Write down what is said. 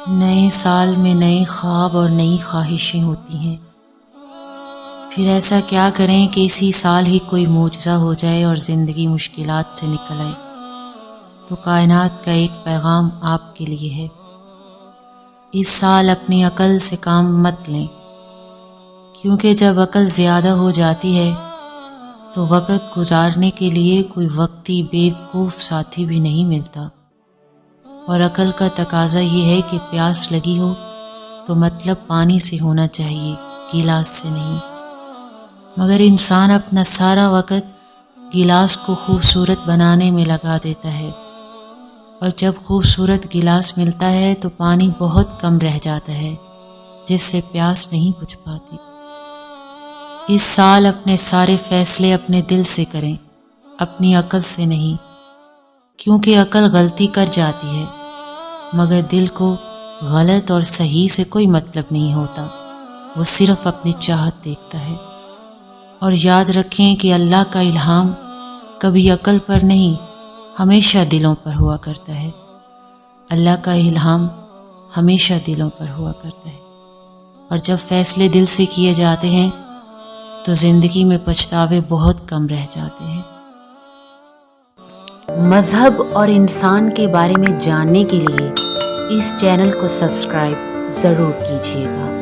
نئے سال میں نئے خواب اور نئی خواہشیں ہوتی ہیں۔ پھر ایسا کیا کریں کہ اسی سال ہی کوئی معجزہ ہو جائے اور زندگی مشکلات سے نکل آئے۔ تو کائنات کا ایک پیغام آپ کے لیے ہے، اس سال اپنی عقل سے کام مت لیں، کیونکہ جب عقل زیادہ ہو جاتی ہے تو وقت گزارنے کے لیے کوئی وقتی بیوقوف ساتھی بھی نہیں ملتا، اور عقل کا تقاضا یہ ہے کہ پیاس لگی ہو تو مطلب پانی سے ہونا چاہیے، گلاس سے نہیں۔ مگر انسان اپنا سارا وقت گلاس کو خوبصورت بنانے میں لگا دیتا ہے، اور جب خوبصورت گلاس ملتا ہے تو پانی بہت کم رہ جاتا ہے، جس سے پیاس نہیں بجھ پاتی۔ اس سال اپنے سارے فیصلے اپنے دل سے کریں، اپنی عقل سے نہیں، کیونکہ عقل غلطی کر جاتی ہے، مگر دل کو غلط اور صحیح سے کوئی مطلب نہیں ہوتا، وہ صرف اپنی چاہت دیکھتا ہے۔ اور یاد رکھیں کہ اللہ کا الہام کبھی عقل پر نہیں، ہمیشہ دلوں پر ہوا کرتا ہے۔ اللہ کا الہام ہمیشہ دلوں پر ہوا کرتا ہے، اور جب فیصلے دل سے کیے جاتے ہیں تو زندگی میں پچھتاوے بہت کم رہ جاتے ہیں۔ مذہب اور انسان کے بارے میں جاننے کے لیے اس چینل کو سبسکرائب ضرور کیجیے گا۔